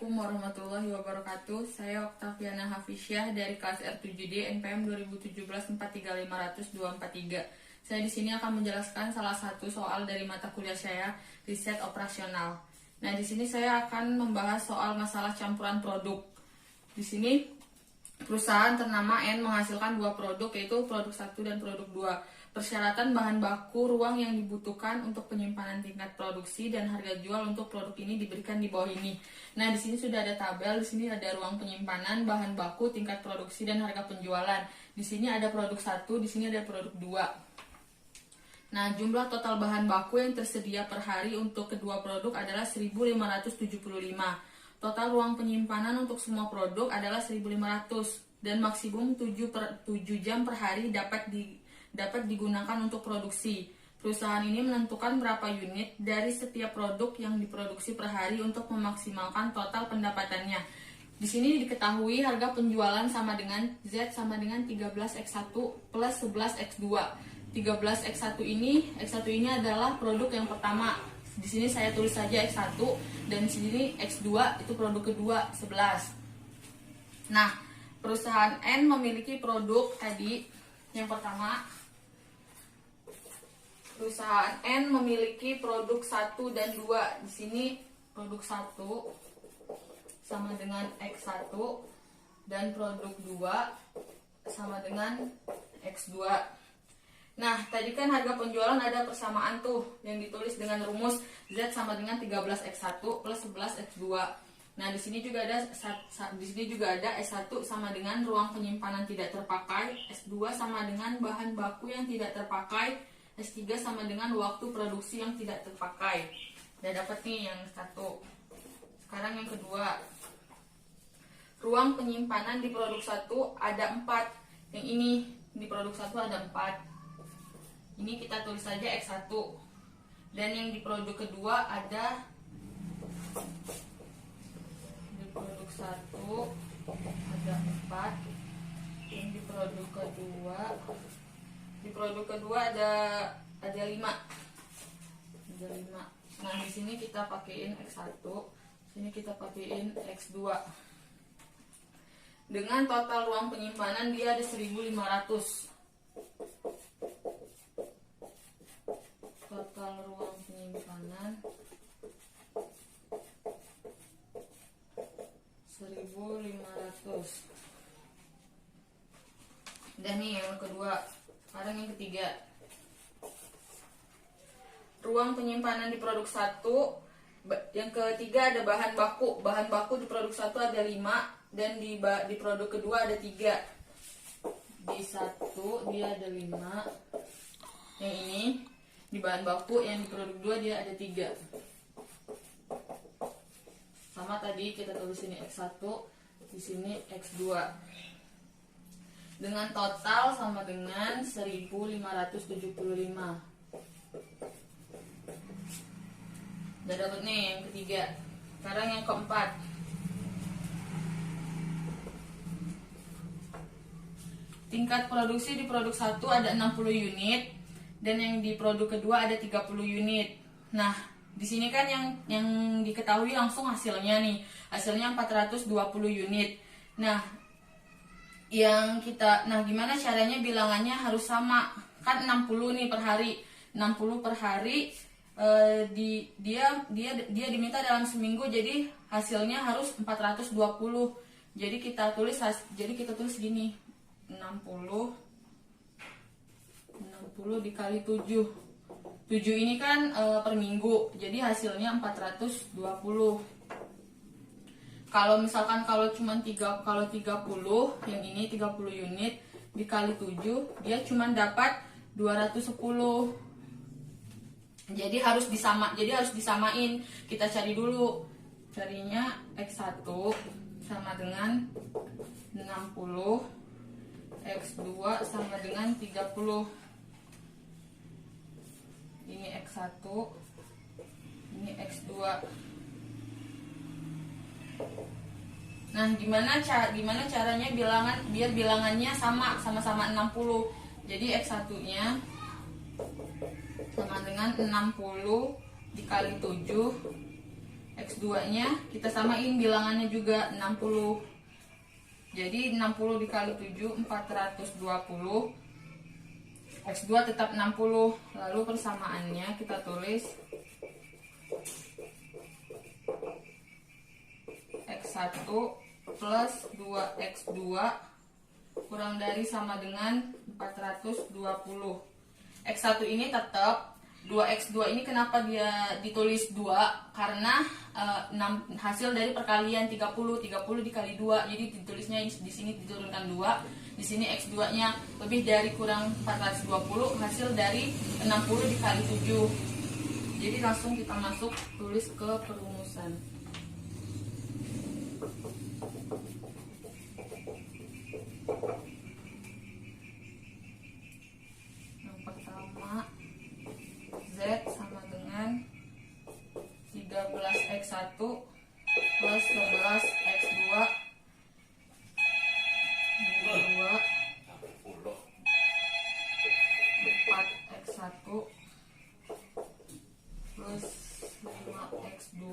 Assalamualaikum warahmatullahi wabarakatuh. Saya Oktaviana Hafisyah dari kelas R7D NPM 2017-43500-243. Saya di sini akan menjelaskan salah satu soal dari mata kuliah saya, riset operasional. Nah, di sini saya akan membahas soal masalah campuran produk. Di sini perusahaan ternama N menghasilkan dua produk, yaitu produk 1 dan produk 2. Persyaratan bahan baku, ruang yang dibutuhkan untuk penyimpanan tingkat produksi, dan harga jual untuk produk ini diberikan di bawah ini. Nah, di sini sudah ada tabel, di sini ada ruang penyimpanan, bahan baku, tingkat produksi, dan harga penjualan. Di sini ada produk 1, di sini ada produk 2. Nah, jumlah total bahan baku yang tersedia per hari untuk kedua produk adalah 1575. Total ruang penyimpanan untuk semua produk adalah 1500 dan maksimum 7 jam per hari dapat digunakan untuk produksi. Perusahaan ini menentukan berapa unit dari setiap produk yang diproduksi per hari untuk memaksimalkan total pendapatannya. Di sini diketahui harga penjualan sama dengan Z sama dengan 13X1 plus 11X2. 13X1 ini adalah produk yang pertama. Di sini saya tulis saja X1 dan di sini X2 itu produk kedua 11. Nah, perusahaan N memiliki produk tadi yang pertama. Perusahaan N memiliki produk 1 dan 2. Di sini produk 1 sama dengan X1 dan produk 2 sama dengan X2. Nah, tadi kan harga penjualan ada persamaan tuh yang ditulis dengan rumus Z sama dengan 13X1 plus 11X2. Nah, di sini juga ada S1 sama dengan ruang penyimpanan tidak terpakai, S2 sama dengan bahan baku yang tidak terpakai, S3 sama dengan waktu produksi yang tidak terpakai. Udah dapat nih yang satu. Sekarang yang kedua. Ruang penyimpanan di produk 1 ada 4. Yang ini di produk 1 ada 4. Ini kita tulis saja X1. Dan yang di produk kedua ada di produk 1 ada 4. Yang di produk kedua ada 5. Ada 5. Nah, di sini kita pakaiin X1, sini kita pakaiin X2. Dengan total ruang penyimpanan dia ada 1500. Total ruang penyimpanan 1500. Dan nih yang kedua. Sekarang yang ketiga. Ruang penyimpanan di produk 1. Yang ketiga ada bahan baku. Bahan baku di produk 1 ada 5 dan di produk kedua ada 3. Di 1 dia ada 5. Yang ini di bahan baku, yang di produk 2 dia ada 3. Sama tadi kita tulis ini X1, di sini X2. Dengan total sama dengan 1575. Udah dapet nih yang ketiga. Sekarang yang keempat. Tingkat produksi di produk 1 ada 60 unit dan yang di produk kedua ada 30 unit. Nah, di sini kan yang diketahui langsung hasilnya nih. Hasilnya 420 unit. Nah, gimana caranya bilangannya harus sama? Kan 60 nih per hari. 60 per hari dia diminta dalam seminggu, jadi hasilnya harus 420. Jadi kita tulis gini. 60 dikali 7. 7 ini kan per minggu. Jadi hasilnya 420. Kalau misalkan kalau 30, yang ini 30 unit dikali 7, dia cuma dapat 210. Jadi harus disamain. Kita cari dulu. Carinya X1 sama dengan 60, X2 sama dengan 30. Ini X1, ini X2. Nah, gimana caranya biar bilangannya sama-sama 60. Jadi X1-nya sama dengan 60 dikali 7 X2 nya kita samain bilangannya juga 60. Jadi 60 dikali 7 420. X2 tetap 60. Lalu persamaannya kita tulis X1 plus 2X2 kurang dari sama dengan 420. X1 ini tetap, 2X2 ini kenapa dia ditulis 2? Karena hasil dari perkalian 30 dikali 2. Jadi ditulisnya di sini diturunkan 2. Di sini X2-nya lebih dari kurang 420, hasil dari 60 dikali 7. Jadi langsung kita masuk tulis ke perumusan. Yang pertama, Z sama dengan 13X1 plus 11X2 kedua 4X1 plus 5X2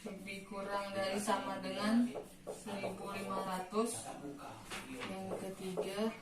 lebih kurang dari sama dengan 1500. Yang ketiga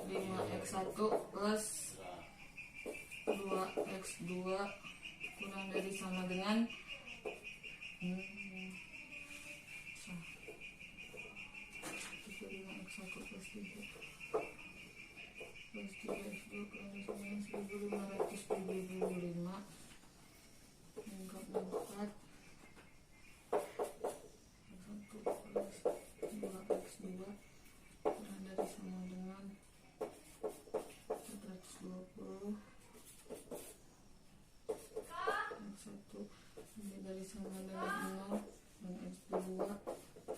5X1 plus 2X2 kurang dari sama dengan 5X1 plus 3X2 kurang dari sama dengan 1575. Yang keempat X1 plus 2X2 kurang dari sama dengan 420. X1 lebih dari sama dengan 0 dan X2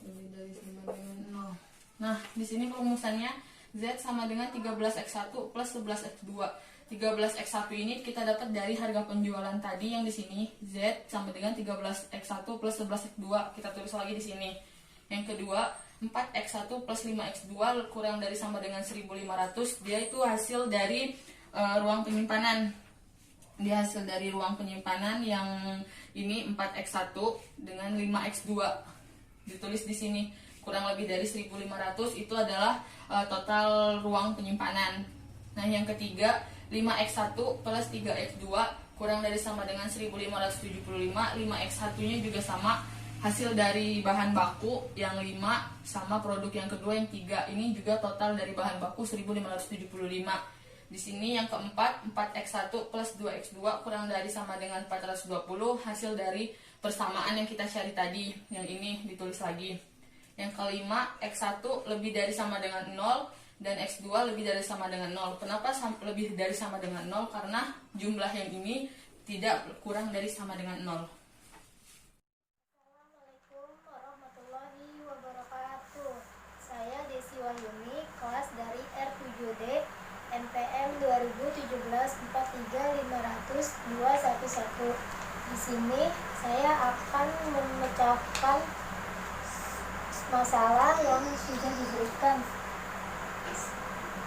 lebih dari sama dengan 0. Nah, di sini perumusannya Z sama dengan 13X1 plus 11X2. 13X1 ini kita dapat dari harga penjualan tadi yang di sini. Z sama dengan 13X1 plus 11X2. Kita tulis lagi di sini. Yang kedua, 4X1 plus 5X2 kurang dari sama dengan 1500. Dia itu hasil dari ruang penyimpanan. Dia hasil dari ruang penyimpanan yang ini 4X1 dengan 5X2. Ditulis di sini. Kurang lebih dari 1500 itu adalah total ruang penyimpanan. Nah, yang ketiga 5X1 plus 3X2 kurang dari sama dengan 1575. 5X1 nya juga sama, hasil dari bahan baku yang 5 sama produk yang kedua yang 3. Ini juga total dari bahan baku 1575. Di sini yang keempat 4X1 plus 2X2 kurang dari sama dengan 420, hasil dari persamaan yang kita cari tadi. Yang ini ditulis lagi. Yang kelima, X1 lebih dari sama dengan 0 dan X2 lebih dari sama dengan 0. Kenapa lebih dari sama dengan 0? Karena jumlah yang ini tidak kurang dari sama dengan 0. Assalamualaikum warahmatullahi wabarakatuh. Saya Desi Wahyuni, kelas dari R7D NPM 2017-43500-211. Di sini saya akan memecahkan masalah yang sudah diberikan.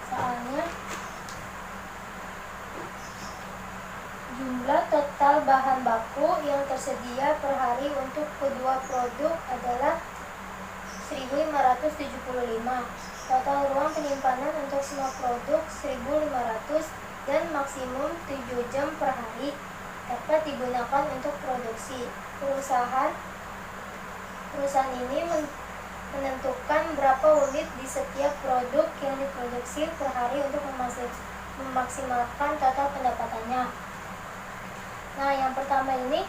Soalnya jumlah total bahan baku yang tersedia per hari untuk kedua produk adalah 1575. Total ruang penyimpanan untuk semua produk 1500 dan maksimum 7 jam per hari dapat digunakan untuk produksi. Perusahaan ini menentukan berapa unit di setiap produk yang diproduksi per hari untuk memaksimalkan total pendapatannya. Nah, yang pertama ini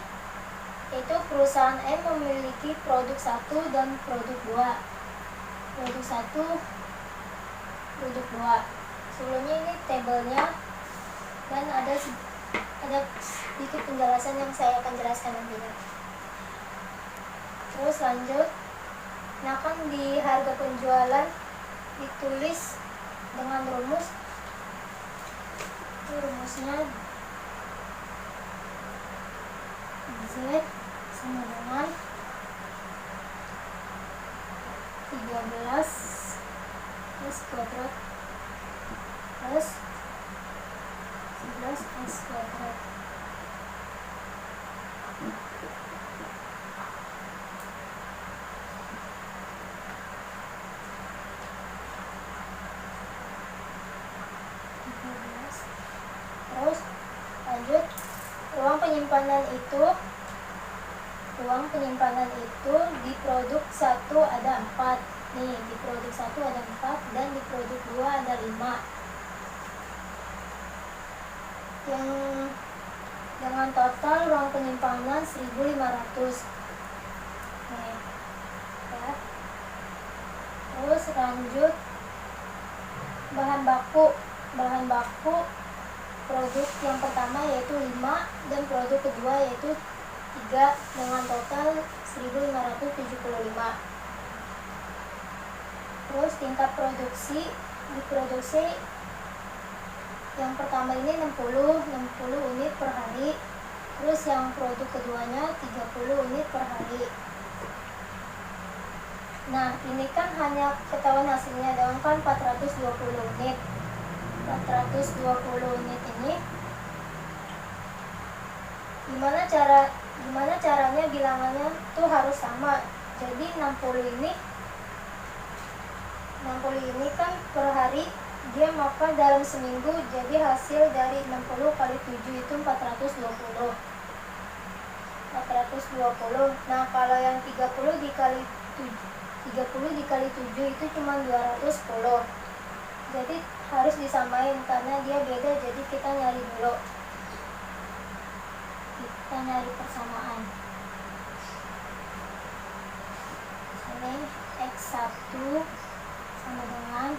yaitu perusahaan M memiliki produk 1 dan produk 2. Produk 1, produk 2. Sebelumnya ini tabelnya dan ada sedikit penjelasan yang saya akan jelaskan nantinya. Terus lanjut. Nah, kan di harga penjualan ditulis dengan rumus. Ini rumusnya Z sama dengan 13 X kuadrat plus 11 X kuadrat. penyimpanan itu di produk 1 ada 4. Nih, di produk 1 ada 4 dan di produk 2 ada 5. Yang dengan total ruang penyimpanan 1.500. Nih, ya. Terus lanjut bahan baku produk yang pertama yaitu 5 dan produk kedua yaitu 3 dengan total 1.575. Terus tingkat produksi, di produksi yang pertama ini 60 unit per hari. Terus yang produk keduanya 30 unit per hari. Nah, ini kan hanya ketahuan hasilnya doang kan 420 unit. 420 unit ini gimana caranya bilangannya tuh harus sama. Jadi 60 ini kan per hari dia makan dalam seminggu, jadi hasil dari 60 kali 7 itu 420. Nah, kalau yang 30 dikali 7 itu cuma 210. Jadi harus disamain karena dia beda, jadi kita nyari dulu. Kita nyari persamaan. Ini X1 sama dengan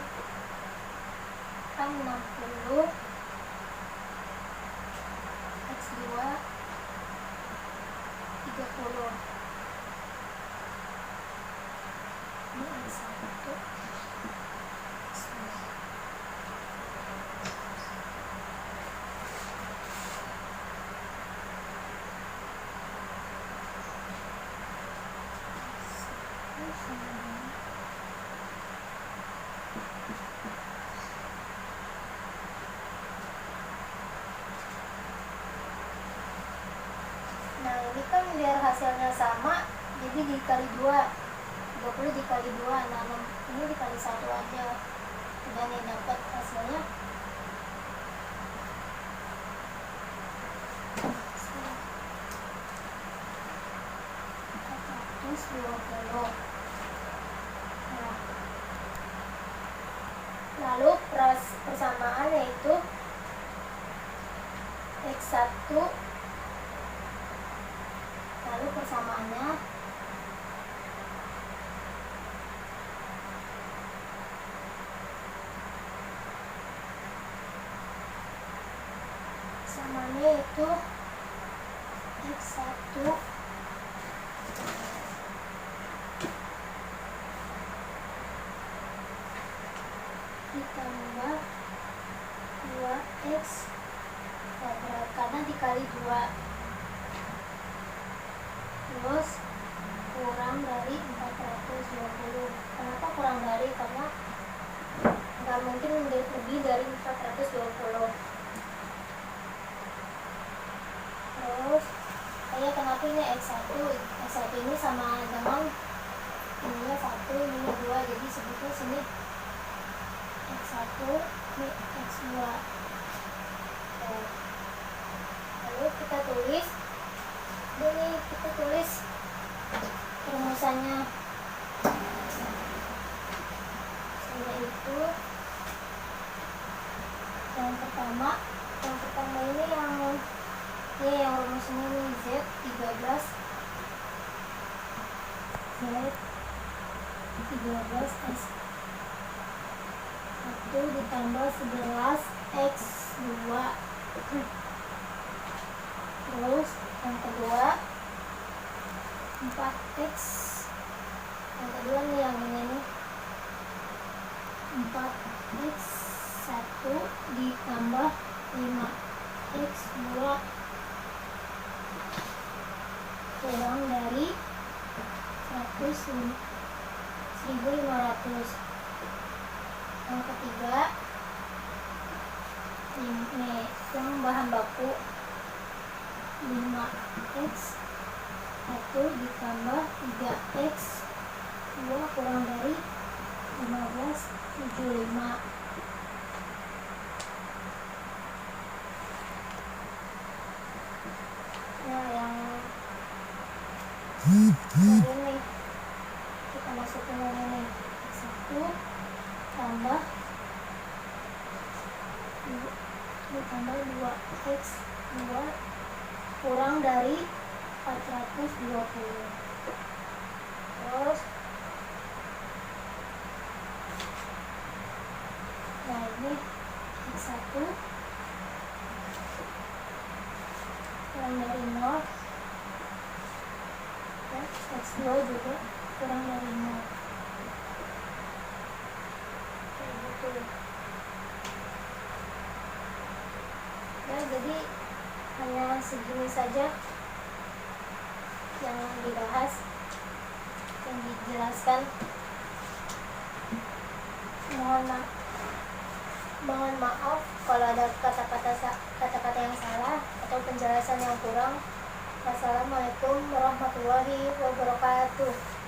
kan 60, X2 30. Ini X1, X2. Nah, ini kan biar hasilnya sama, jadi dikali 2, 30 dikali 2, nah ini dikali 1 aja. Udah nih dapat hasilnya. Nah, lalu persamaan yaitu X1, lalu persamaannya itu X1 ditambah 2x kuadrat karena dikali 2, terus kurang dari 420. Kenapa kurang dari? Karena nggak mungkin lebih dari 420. Terus kenapa ini X1 ini sama dengan ininya 1, ini 2, jadi sebutnya sini X1, ini X2. Lalu kita tulis rumusannya. Yaitu yang pertama ini yang rumusnya ini Z13 S 1 ditambah 11 X2. Terus yang kedua 4x, yang kedua nih yang ini nih 4x1 ditambah 5x2 kurang dari 1.500. Yang ketiga ini yang bahan baku 5x1 ditambah 3x2 kurang dari 1575. Nah, yang ini kita masukin ini 1 tambah 2x 2 kurang dari 420. Terus nah ini x1 kurang dari 0 ya, x2 juga kurang dari 0 kayak gitu ya. Jadi hanya segini saja yang dibahas, yang dijelaskan. Mohon maaf kalau ada kata-kata yang salah atau penjelasan yang kurang. Wassalamualaikum warahmatullahi wabarakatuh.